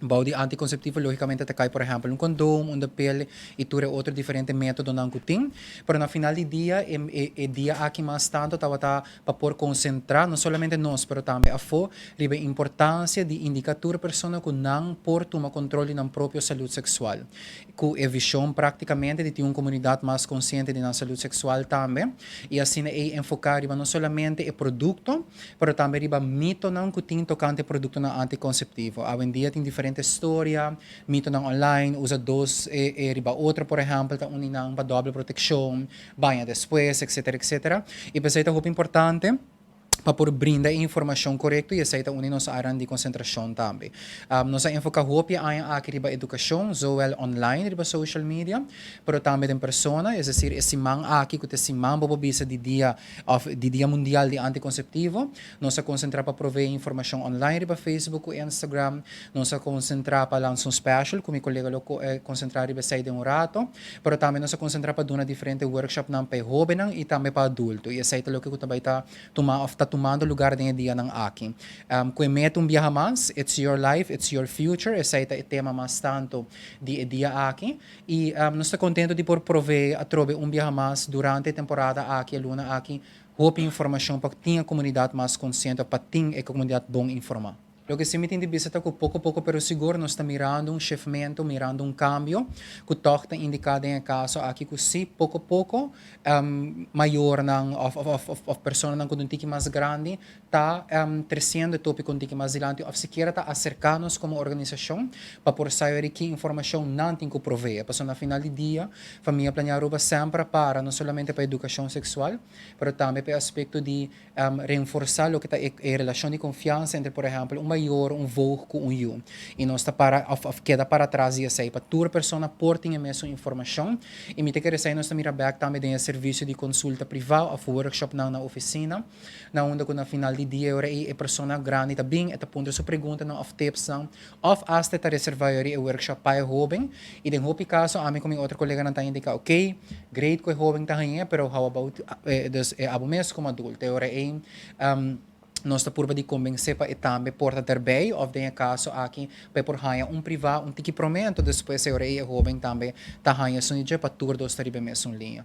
Bawdi anticonceptivo, logicamente te cai, por ejemplo, um condom, um pele e ture outro diferente método não cutim, pero na final do dia, é dia aqui mais tanto, tava para por concentrar, não somente nós, pero também a fo, riba importância de indicador persona que não por tomar controle na própria saúde sexual. Com a visão praticamente de ter uma comunidade mais consciente de na saúde sexual também, e assim é enfocar riba não somente o produto, pero também riba mito não cutim tocante produto na anticonceptivo. Hoje em dia tem diferentes história, mito ng online, usa dos riba outra, por exemplo, ta uninang pa double protection, banha después, etc, etc. E pensei ito importante, para por brinda informação correta e aceita uni nossa área de concentração também. Nossa enfoca hopia ay aqui riba educação, zoel online, riba social media, pero também em persona, é decir, esse mang aqui que esse mang bobisa de dia mundial de anticonceptivo, nossa concentrar para prover informação online riba Facebook e Instagram, nossa concentrar para lançar um special, como colega lo concentrar riba sa de um rato, pero também nossa concentrar para duna diferente workshop ng para jovem e também para adulto. E aceita lo que também tá tomando lugar din dia ng akin. Kung metong biyaha mas, it's your life, it's your future, essa é tema mas tanto di dia akin. E nós está contento de por prover a trove biyaha mas durante a temporada aqui, a luna aqui, hope informação para que a comunidade mais consciente, para que a comunidade bom informar. Lo que se me tem de visita que pouco a pouco, pero seguro, nós estamos mirando um chefamento, mirando um cambio, que toca indicado em caso aqui que se pouco a pouco, maior ng of persona ng kundunti mais grande, tá crescendo o tópico kundunti mais dilante, ou sequer tá acercar-nos como organização, para por saber que informação não tem que prover. Porque na final do dia, família planearuba sempre para, não somente para a educação sexual, mas também para o aspecto de reforçar o que tá a relação de confiança entre, por exemplo, maior voo com you. E nós está para queda para trás e essa para toda pessoa portem a mesma informação e me te querer sair nós está mira back também tem serviço de consulta privada of workshop na oficina na onde na final de dia ora e pessoa grande tá bem eta ponto sua pergunta na of tips não of hasta ta reservar e workshop para jovem e den hopi caso a mim como outro colega não tá indica ok great ko jovem tá ganha pero how about dus abo mes como adulto ora nós está por de convencer para também porta terbei of de caso aqui para por haya privado tiki promento depois se ora e jovem também tá haya sunije para tur dos taribe mesmo linha